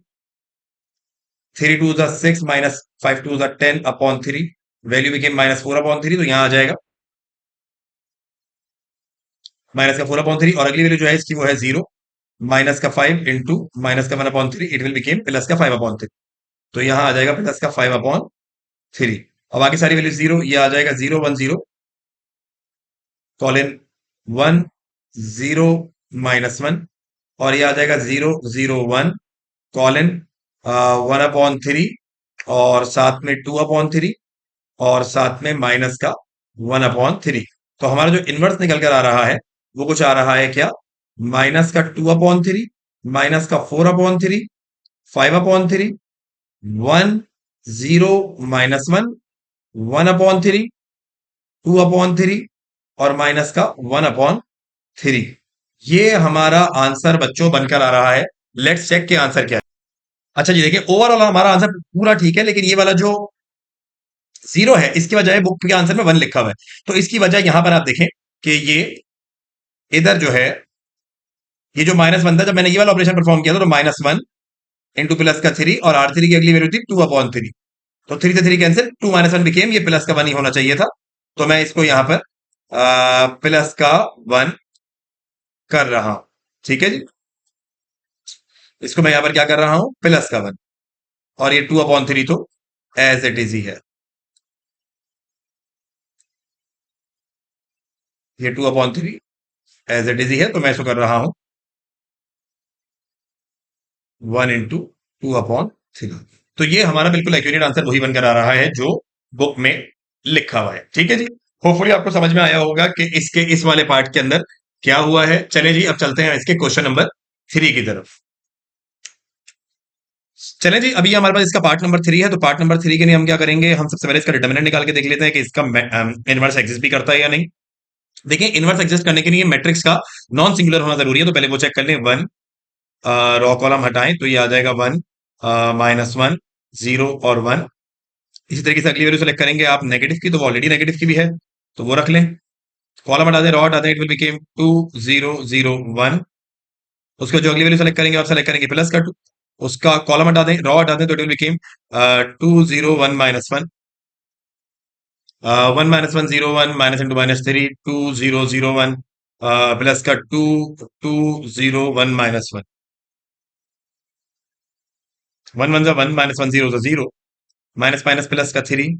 3 2 6 माइनस 5 2 10/3, वैल्यू बिकेम माइनस 4/3। तो यहाँ आ जाएगा माइनस का 4/3, और अगली वैल्यू जो है इसकी वो है 0, माइनस का 5 इंटू माइनस का 1/3, इट विल बिकेम प्लस का 5/3। तो यहाँ आ जाएगा प्लस का 5/3। अब बाकी सारी वैल्यू 0, ये आ जाएगा 0 1 0, कॉलन 1 0 -1, और ये आ जाएगा 0 0 1, कॉलन 1/3, और साथ में 2/3, और साथ में माइनस का 1/3। तो हमारा जो इनवर्स निकल कर आ रहा है वो कुछ आ रहा है क्या, माइनस का 2/3, माइनस का 4/3, 5/3, 1 0 -1, 1/3, 2/3, और माइनस का 1/3। ये हमारा आंसर बच्चों बनकर आ रहा है। लेट्स चेक के आंसर क्या है। अच्छा जी, देखिए ओवरऑल हमारा आंसर पूरा ठीक है, लेकिन ये वाला जो 0 है इसकी वजह है बुक के आंसर में 1 लिखा हुआ है। तो इसकी वजह यहां पर आप देखें कि ये इधर जो है ये जो -1 था, जब मैंने ये वाला ऑपरेशन परफॉर्म किया था तो -1 इंटू प्लस का 3, और R3 की अगली वैल्यू थी 2/3। तो 3 से 3 कैंसिल, 2 -1 बिकेम, ये प्लस का 1 ही होना चाहिए था। तो मैं इसको यहां पर प्लस का 1 कर रहा हूं। ठीक है जी, इसको मैं यहां पर क्या कर रहा हूं, प्लस का 1, और ये 2/3 तो एज इट इज ही है। ये 2/3 एज इट इज ही है, तो मैं इसको कर रहा हूं 1 इंटू 2/3। तो ये हमारा बिल्कुल एक्यूरेट आंसर वही बनकर आ रहा है जो बुक में लिखा हुआ है। ठीक है जी, होपफुली आपको समझ में आया होगा कि इसके इस वाले पार्ट के अंदर क्या हुआ है। चले जी, अब चलते हैं इसके क्वेश्चन नंबर 3 की तरफ। चले जी, अभी हमारे पास इसका पार्ट नंबर 3 है, तो पार्ट नंबर 3 के लिए हम क्या करेंगे, हम सबसे पहले इसका डिटर्मिनेंट निकाल के देख लेते हैं कि इसका इनवर्स एग्जिस्ट भी करता है या नहीं। देखिए, इनवर्स एग्जिस्ट करने के लिए मैट्रिक्स का नॉन सिंगुलर होना जरूरी है, तो पहले वो चेक कर लें। 1 रॉ कॉलम हटाएं तो ये आ जाएगा 1 -1 0 और 1। इसी तरीके से अगली वैल्यू सेलेक्ट करेंगे आप नेगेटिव की, तो वो ऑलरेडी नेगेटिव की भी है, तो वो रख लें। कॉलम हटा दें, रॉ हटा दें, इट विल बिकेम 2 0 0 1। उसको जो अगली वैल्यू सेलेक्ट करेंगे आप सेलेक्ट करेंगे प्लस का 2। उसका कॉलम हटा दें, रॉ हटा दें, तो it will became 2 0 1 -1, 1 -1 0 1 minus into -3 2 0 0 1, plus का 2 2 0 1 -1, 1 1 1 -1 0 0, माइनस माइनस प्लस का 3,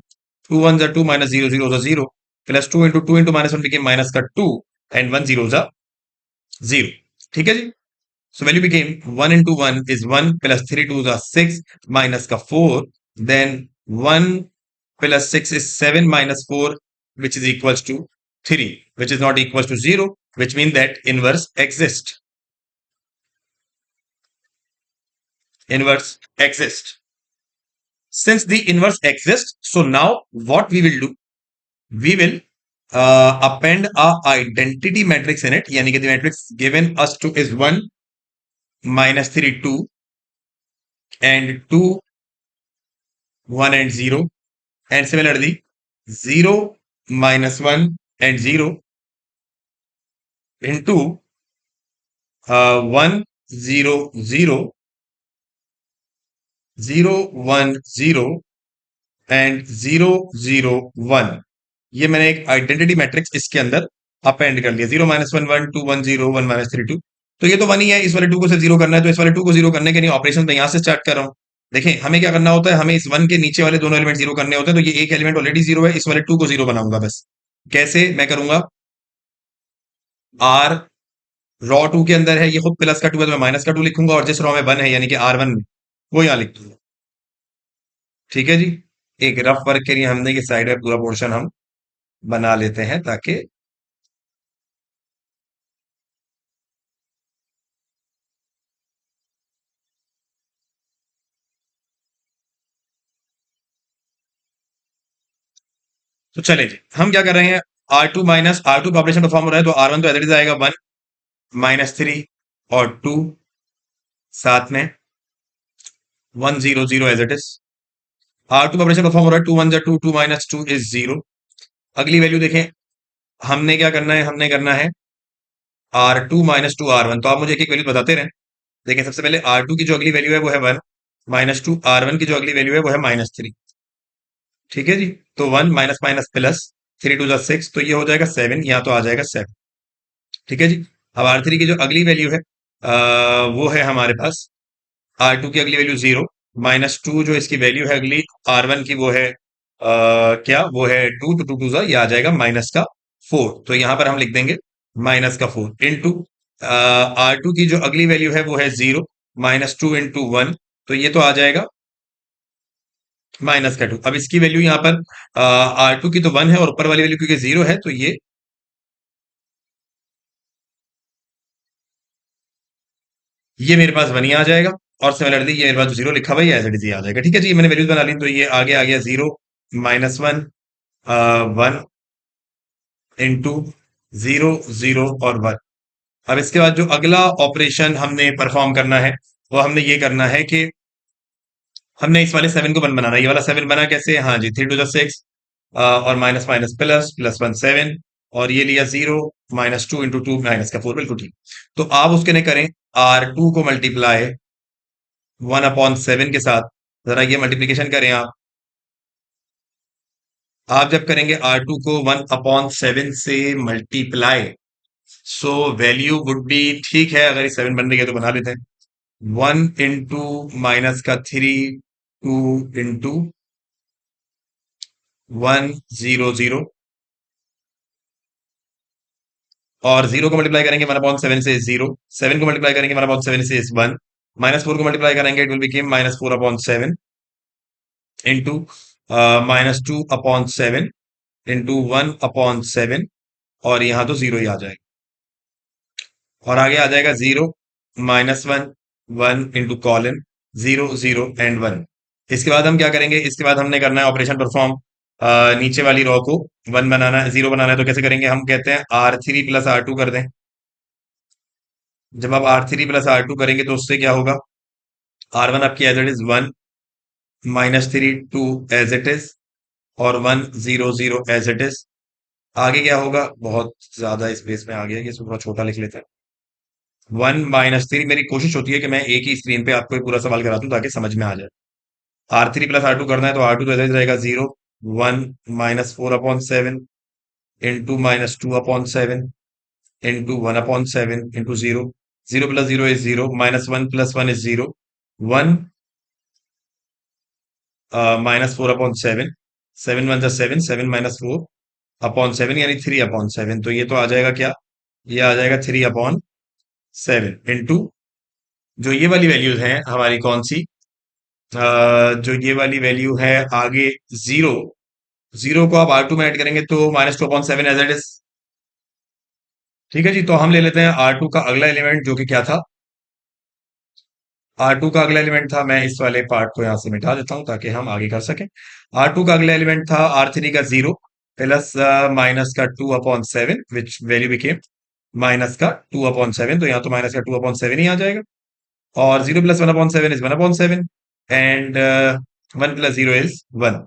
2 1 2 minus 0 0 0, plus 2 into 2 into -1 became minus का 2, एंड 1 0 0। ठीक है जी, so value became 1 into 1 is 1, plus 3 2s are 6, minus का 4, then 1 plus 6 is 7 minus 4, which is equals to 3, which is not equals to 0, which means that inverse exists. Inverse exists. Since the inverse exists, so now what we will do, we will append a identity matrix in it, yani ki the matrix given us to is 1 -3 2 and 2 1 and 0, and similarly 0 -1 and 0 into 1 0 0 0 1 0 and 0 0 1। ये मैंने एक आइडेंटिटी मैट्रिक्स इसके अंदर अपेंड कर लिया। 0 -1 1 2 1 0 1 -3 2। तो ये तो 1 ही है, इस वाले 2 को सिर्फ 0 करना है, तो इस वाले 2 को 0 करने के लिए ऑपरेशन मैं यहां से स्टार्ट कर रहा हूं। देखें, हमें क्या करना होता है, हमें इस 1 के नीचे वाले दोनों एलिमेंट 0 करने होते हैं। तो ये एक एलिमेंट ऑलरेडी 0 है, इस वाले 2 को 0 बनाऊंगा बस। कैसे मैं करूंगा, आर रॉ 2 के अंदर है, ये खुद प्लस का 2 है, तो मैं माइनस का 2 लिखूंगा, और जिस रॉ में 1 है यानी कि R1 में, वो यहां लिख दूंगा। ठीक है जी, एक रफ वर्क के लिए हमने ये साइड में पूरा पोर्शन हम बना लेते हैं ताकि तो चले जी, हम क्या कर रहे हैं, R2 माइनस R2 का ऑपरेशन परफॉर्म हो रहा है, तो R1 तो एज इट इज आएगा 1 माइनस 3 और 2 साथ में 1 0 0 एज इट इज। R2 का ऑपरेशन परफॉर्म हो रहा है, 2 1 2 2 माइनस 2 इज 0। अगली वैल्यू देखें, हमने क्या करना है, हमने करना है R2 माइनस 2 R1। तो आप मुझे एक एक वैल्यू बताते रहें। देखें, सबसे पहले R2 की जो अगली वैल्यू है वो है 1 माइनस 2, R1 की जो अगली वैल्यू है वो है माइनस 3। ठीक है जी, तो 1 माइनस माइनस प्लस 3 टू 6, तो ये हो जाएगा 7, यहाँ तो आ जाएगा 7। ठीक है जी। अब R3 की जो अगली वैल्यू है वो है हमारे पास R2 की अगली वैल्यू 0 माइनस 2, जो इसकी वैल्यू है अगली R1 की वो है क्या, वो है 2, तो 2 टू जा ये आ जाएगा माइनस का 4। तो यहां पर हम लिख देंगे माइनस का 4 इंटू R2 की जो अगली वैल्यू है वो है 0 माइनस 2 इंटू 1, तो ये तो आ जाएगा माइनस का 2। अब इसकी वैल्यू यहाँ पर R2 की तो 1 है और ऊपर वाली वैल्यू क्योंकि 0 है, तो ये मेरे पास 1 ही आ जाएगा। और सिमिलरली ये मेरे पास 0 लिखा हुआ है, एज इट इज आ जाएगा। ठीक है जी, मैंने वैल्यूज बना ली, तो ये आगे आ गया 0 माइनस 1 1 इंटू 0 0 और 1। अब इसके बाद जो अगला ऑपरेशन हमने परफॉर्म करना है वो हमने ये करना है कि हमने इस वाले 7 को 1 बनाना है। ये वाला 7 बना कैसे, हाँ जी, 3 टू 6 और माइनस माइनस प्लस प्लस 1 7, और ये लिया 0 माइनस 2 इंटू 2 माइनस का 4, बिल्कुल ठीक। तो आप उसके ने करें R2 को मल्टीप्लाई 1 अपॉन 7 के साथ, जरा ये मल्टीप्लीकेशन करें आप जब करेंगे R2 को 1 अपॉन 7 से multiply, so value would be, ठीक है अगर ये 7 बन रही है तो बना लेते हैं, 1 इंटू माइनस का 3 2 इंटू 1 0 0, और 0 को मल्टीप्लाई करेंगे 1 अपॉन 7 से 0, 7 को मल्टीप्लाई करेंगे 1 अपॉन 7 से 1, माइनस 4 को मल्टीप्लाई करेंगे it will become minus 4 upon 7 into minus 2 upon 7 into 1 upon 7, और यहां तो 0 ही आ जाएगा। और आगे आ जाएगा 0 माइनस 1 1 इंटू कॉलन 0 0 एंड 1। इसके बाद हम क्या करेंगे, इसके बाद हमने करना है ऑपरेशन परफॉर्म, नीचे वाली रो को 1 बनाना है, 0 बनाना है, तो कैसे करेंगे, हम कहते हैं R3 प्लस R2 कर दें। जब आप R3 प्लस R2 करेंगे तो उससे क्या होगा, R1 आपकी as it is 1 minus 3 2 as it is, और 1 0 0 एज इट इज। आगे क्या होगा, बहुत ज्यादा स्पेस में आ गया कि इसको थोड़ा छोटा लिख लेते हैं। 1 माइनस 3, मेरी कोशिश होती है कि मैं एक ही स्क्रीन पे आपको एक पूरा सवाल करा दूं ताकि समझ में आ जाए। R3 प्लस R2 करना है, तो R2 तो ऐसे ही रहेगा 0 1 minus 4 upon 7 into minus 2 upon 7 into 1 upon 7 into 0, 0 plus 0 is 0, minus 1 plus 1 is 0, 1 minus 4 upon 7, 7 1 7, 7 minus 4 upon 7 यानी 3 अपॉन 7, तो ये तो आ जाएगा क्या, ये आ जाएगा 3 अपॉन 7 इंटू जो ये वाली वैल्यूज हैं हमारी कौन सी, जो ये वाली वैल्यू है आगे 0, 0 को आप R2 में ऐड करेंगे तो minus 2 upon 7 as it is. ठीक है जी, तो हम ले लेते हैं R2 का अगला एलिमेंट जो कि क्या था, R2 का अगला एलिमेंट था, मैं इस वाले पार्ट को यहां से मिटा देता हूं ताकि हम आगे कर सकें। R2 का अगला एलिमेंट था R3 का 0 प्लस माइनस का 2 upon 7 which value became minus का 2 अपॉन 7, तो यहाँ तो माइनस का 2 अपॉन 7 ही आ जाएगा, और 0 plus 1 upon 7 is 1 upon 7 and 1 plus 0 is 1।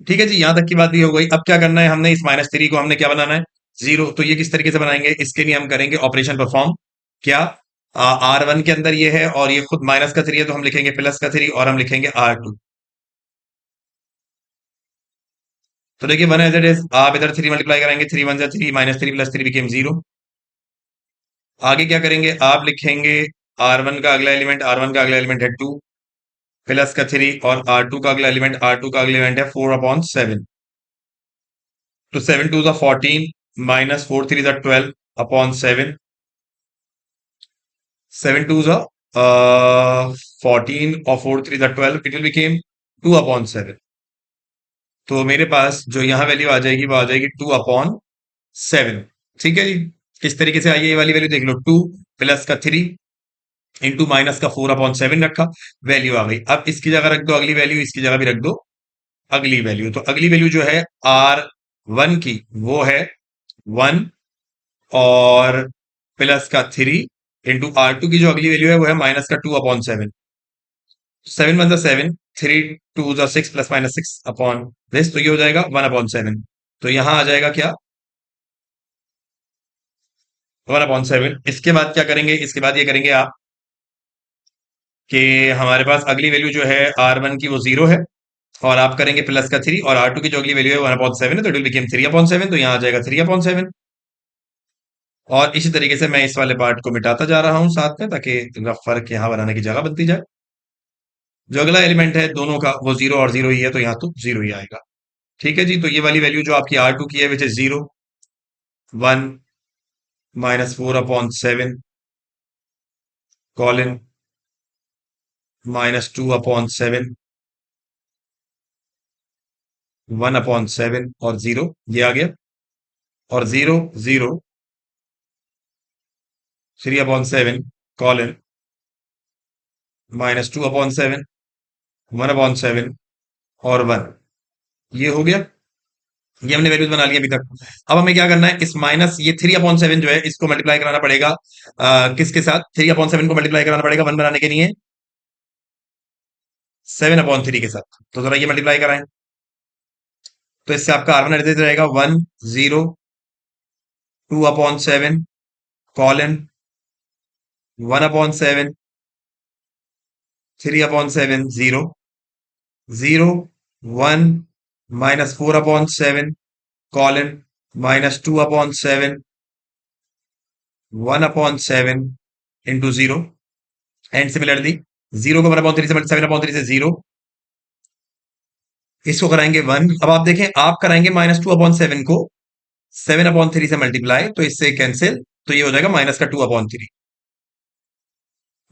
ठीक है जी, यहां तक की बात भी हो गई। अब क्या करना है, हमने इस माइनस 3 को हमने क्या बनाना है, 0। तो ये किस तरीके से बनाएंगे, इसके लिए हम करेंगे ऑपरेशन परफॉर्म, क्या, R1 के अंदर ये है और ये खुद माइनस का 3 है, तो हम लिखेंगे प्लस का 3 और हम लिखेंगे R2। तो देखिए 1 एज इट इज, आप इधर 3 मल्टीप्लाई करेंगे, 3 1 3 माइनस 3 प्लस 3 बिकेम 0। आगे क्या करेंगे, आप लिखेंगे R1 का अगला एलिमेंट, R1 का अगला एलिमेंट है 2 प्लस का 3, और R2 का अगला एलिमेंट, R2 का अगला एलिमेंट है 4 अपॉन 7। तो 7 2 ज़ा 14 माइनस 4 3 ज़ा 12 अपॉन 7, 7 2 ज़ा 14 और 4 3 ज़ा 12, इट विल बिकेम 2 अपॉन 7। तो मेरे पास जो यहाँ वैल्यू आ जाएगी वो आ जाएगी 2 अपॉन 7। ठीक है जी, किस तरीके से आई है ये वाली वैल्यू देख लो, 2 प्लस का 3 इंटू माइनस का 4 अपॉन 7 रखा, वैल्यू आ गई। अब इसकी जगह रख दो अगली वैल्यू, इसकी जगह भी रख दो अगली वैल्यू, तो अगली वैल्यू जो है R1 की वो है 1 और प्लस का 3 इंटू R2 की जो अगली वैल्यू है वो है माइनस का 2/7। 7 1 7, 3 2 6 प्लस माइनस 6/this, तो ये हो जाएगा 1/7। तो यहां आ जाएगा क्या, 1/7। इसके बाद क्या करेंगे, इसके बाद ये करेंगे आप कि हमारे पास अगली वैल्यू जो है R1 की वो 0 है, और आप करेंगे प्लस का 3, और R2 की जो अगली वैल्यू है 1/7 है, तो इट विल बिकम 3/7। तो यहां आ जाएगा 3/7। और इसी तरीके से मैं इस वाले पार्ट को मिटाता जा रहा हूं साथ में, ताकि फर्क यहां बनाने की जगह बनती जाए। जो अगला एलिमेंट है दोनों का वो 0 और 0 ही है, तो यहां तो 0 ही आएगा। ठीक है जी, तो ये वाली वैल्यू जो आपकी R2 की है विच इज 0, 1 -4/7 कॉलन -2/7, 1/7 और 0, ये आ गया। और 0 0, 3/7 कॉलन -2/7, 1/7 और 1, ये हो गया। ये हमने वैल्यूज बना लिया अभी तक। अब हमें क्या करना है, इस माइनस ये 3/7 जो है इसको मल्टीप्लाई कराना पड़ेगा किसके साथ, 3/7 को मल्टीप्लाई कराना पड़ेगा 1 बनाने के लिए 7/3 के साथ। तो जरा ये मल्टीप्लाई कराएं, तो इससे आपका R1 एड्रेस रहेगा 1 0 2/7 colon 1/7 3/7 0 0 1 -4/7 colon -2/7 1/7 into 0, and similarly 0 को 1/3 से 7/3 से 0, इसको कराएंगे 1। अब आप देखें, आप कराएंगे -2/7 को 7/3 से मल्टीप्लाई, तो इससे कैंसिल, तो ये हो जाएगा माइनस का 2/3,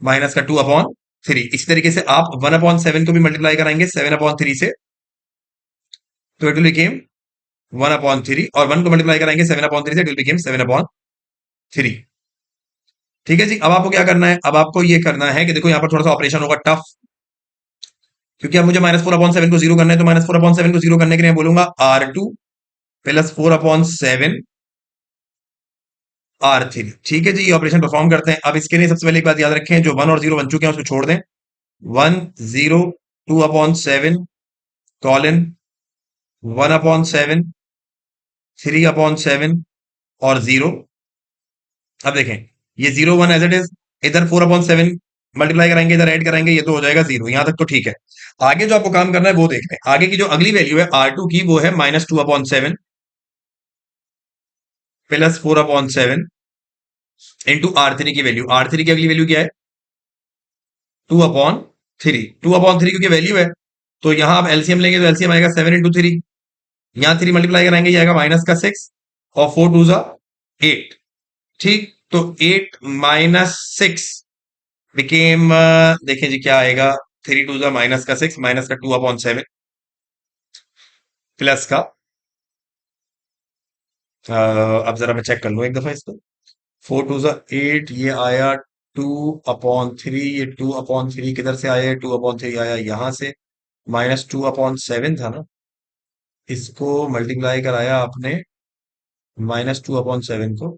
माइनस का 2/3। इसी तरीके से आप 1/7 को भी मल्टीप्लाई कराएंगे 7/3 से, तो इट विल बिकेम 1/3, और 1 को मल्टीप्लाई कराएंगे 7/3 से, इट विल बिकेम 7/3। ठीक है जी, अब आपको क्या करना है, अब आपको ये करना है कि देखो यहां पर थोड़ा सा ऑपरेशन होगा टफ, क्योंकि अब मुझे -4/7 को जीरो करना है, तो -4/7 को जीरो करने के लिए बोलूंगा R2 प्लस 4/7 R3। ठीक है जी, ये ऑपरेशन परफॉर्म करते हैं। अब इसके लिए सबसे पहले एक बात याद रखें, जो 1 और 0 बन चुके हैं उसको छोड़ दें। 1 0 2/7 कॉलन 1/7 3/7 और 0। अब देखें, ये 0 1 एज इट इज, इधर 4/7 मल्टीप्लाई कराएंगे, इधर ऐड कराएंगे, ये तो हो जाएगा 0। यहां तक तो ठीक है। आगे जो आपको काम करना है वो देख लें। आगे की जो अगली वैल्यू है R2 की वो है -2/7 प्लस 4/7 इंटू R3 की वैल्यू। R3 की अगली वैल्यू क्या है, 2/3। 2/3 क्योंकि वैल्यू है, तो यहां आप एलसीएम लेंगे तो एलसीएम आएगा 7 इंटू 3। यहां 3 मल्टीप्लाई कराएंगे, ये आएगा माइनस का 6, और 4 2 जा 8। ठीक, तो 8 -6 बिकेम, देखिए जी क्या आएगा, 3 2 जा माइनस का 6 माइनस का 2/7 प्लस का, अब जरा मैं चेक कर लूं एक दफा इसको। 4 2 जा 8, ये आया 2/3, ये 2/3 किधर से आया, 2/3 आया यहां से, -2/7 था ना, इसको मल्टीप्लाई कराया आपने -2/7 को,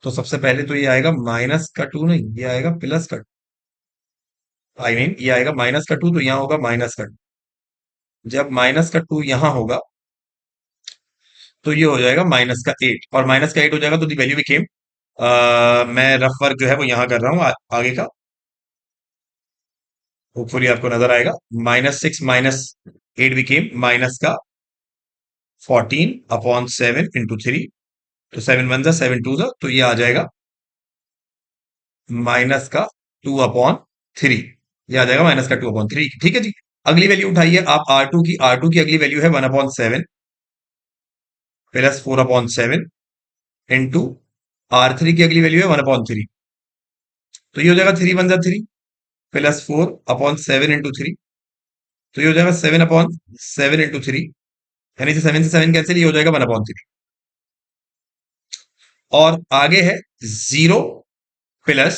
तो सबसे पहले तो ये आएगा माइनस का 2, नहीं ये आएगा प्लस का, ये आएगा माइनस का 2, तो यहां होगा माइनस का 2। जब माइनस का 2 यहां होगा तो ये हो जाएगा माइनस का 8, और माइनस का 8 हो जाएगा तो दी वैल्यू बिकेम, मैं रफ वर्क जो है वो यहां कर रहा हूं आगे का, होपफुली आपको नजर आएगा। -6 -8 बिकेम माइनस का 14/7 इंटू 3, तो 7 1 जा 7 2 जा, तो ये आ जाएगा माइनस का 2/3, ये आ जाएगा माइनस का 2/3। ठीक है जी, अगली वैल्यू उठाइए आप R2 की अगली वैल्यू है 1/7 प्लस 4/7 इंटू R3 की अगली वैल्यू है 1/3, तो ये हो जाएगा 3 1 जा 3 प्लस 4/7 इंटू 3, तो ये हो जाएगा 7/7 इंटू 3, यानी 7 से 7 कैंसिल, ये हो जाएगा 1/3। और आगे है 0 प्लस,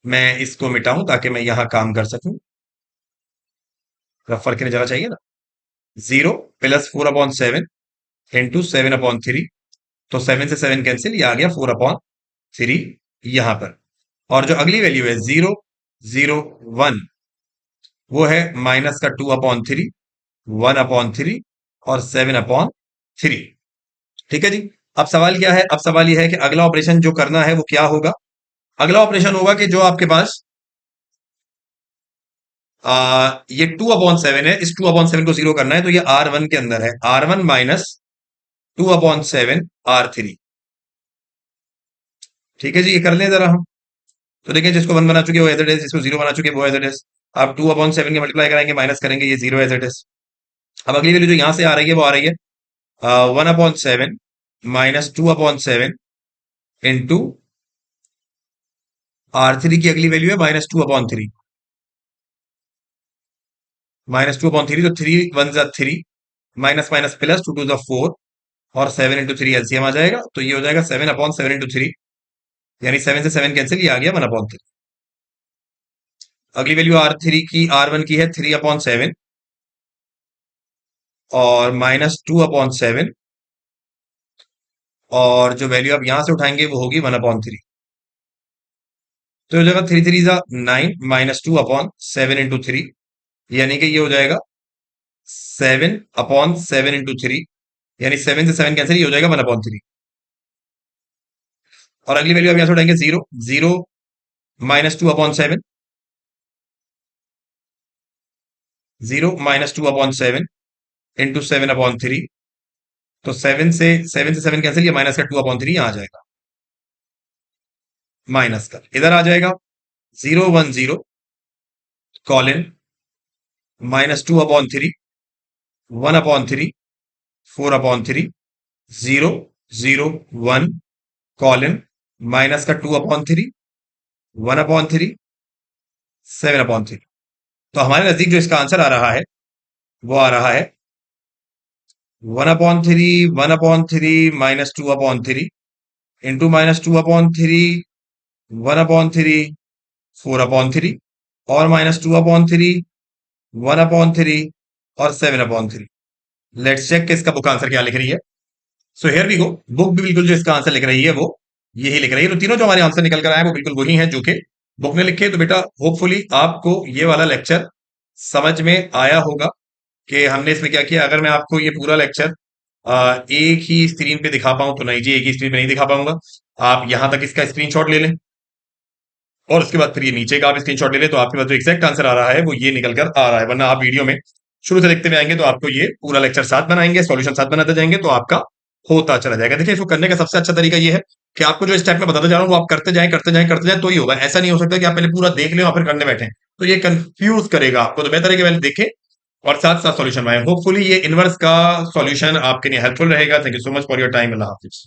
मैं इसको मिटाऊं ताकि मैं यहां काम कर सकूं, रफ फर्क की जगह चाहिए ना। 0 प्लस 4/7 इंटू 7/3, तो 7 से 7 कैंसिल, ये आ गया 4/3 यहां पर। और जो अगली वैल्यू है 0, 0, 1, वो है माइनस का 2/3, 1/3 और 7/3। ठीक है जी। अब सवाल क्या है, अब सवाल यह है कि अगला ऑपरेशन जो करना है वो क्या होगा। अगला ऑपरेशन होगा कि जो आपके पास ये 2/7 है, इस 2/7 को जीरो करना है, तो ये R1 के अंदर है, R1 माइनस 2/7 R3। ठीक है जी, ये कर लें जरा हम। तो देखिए, जिसको 1 बना चुके वो एज इट इज, जिसको 0 बना चुके वो एज इट इज। आप 2/7 के मल्टीप्लाई कराएंगे, माइनस करेंगे, ये 0 एज इट इज। अब अगली वैल्यू जो यहां से आ रही है वो आ रही है 1/7 माइनस 2/7 इंटू R3 की अगली वैल्यू है -2/3, -2/3, तो 3 1 3, माइनस माइनस प्लस 2 2 4, और 7 × 3 एलसीएम आ जाएगा, तो ये हो जाएगा 7/7 × 3, यानी 7 से 7 कैंसिल, ये आ गया 1/3। अगली वैल्यू R1 की है 3/7 और -2/7, और जो वैल्यू आप यहां से उठाएंगे वो होगी 1/3। तो हो जाएगा 3 3 9 -2/7 × 3, यानी कि ये हो जाएगा 7/7 × 3, यानी 7 से 7 कैंसिल, ये हो जाएगा 1/3। और अगली वैल्यू आप यहां से उठाएंगे 0, 0 -2/7, 0 -2/7 इंटू 7/3, तो 7 से 7 कैंसिल, ये माइनस का 2/3 यहां आ जाएगा, माइनस का इधर आ जाएगा 0 1 0 कॉलन -2/3, 1/3, 4/3, 0 0 1 कॉलन माइनस का 2/3, 1/3, 7/3। तो हमारे नजदीक जो इसका आंसर आ रहा है वो आ रहा है 1/3, 1/3 -2/3 इंटू -2/3, 1/3, 4/3, और -2/3, 1/3 और 7/3। लेट्स चेक कि इसका बुक आंसर क्या लिख रही है। So here we go. Book भी बिल्कुल जो इसका आंसर लिख रही है वो यही लिख रही है। तो तीनों जो हमारे आंसर निकल कर आए वो बिल्कुल वही हैं जो कि बुक ने लिखे। तो बेटा होपफुली आपको ये वाला लेक्चर समझ में आया होगा कि हमने इसमें क्या किया। अगर मैं आपको ये पूरा लेक्चर एक ही स्क्रीन पे दिखा पाऊं तो नहीं जी, एक ही स्क्रीन पे नहीं दिखा पाऊंगा। आप यहां तक इसका स्क्रीनशॉट ले लें और उसके बाद फिर ये नीचे का आप स्क्रीनशॉट ले लें, तो आपके पास जो एग्जैक्ट आंसर आ रहा है वो ये निकल कर आ रहा है। वरना आप वीडियो में शुरू से देखते हुए आएंगे तो आपको ये पूरा लेक्चर साथ बनाएंगे, सॉल्यूशन साथ बनाते जाएंगे, तो आपका होता चला जाएगा। देखिए, इसको करने का सबसे अच्छा तरीका ये है कि आपको जो स्टेप में बताते जा रहा हूँ वो आप करते जाएं करते जाएं करते जाएं, तो ही होगा। ऐसा नहीं हो सकता कि आप पहले पूरा देख लें और फिर करने बैठे, तो ये कंफ्यूज करेगा आपको। तो बेहतर है कि पहले देखें और साथ साथ सॉल्यूशन बनाएं। होपफुली ये इनवर्स का सॉल्यूशन आपके लिए हेल्पफुल रहेगा। Thank you so much for your time. Allah Hafiz.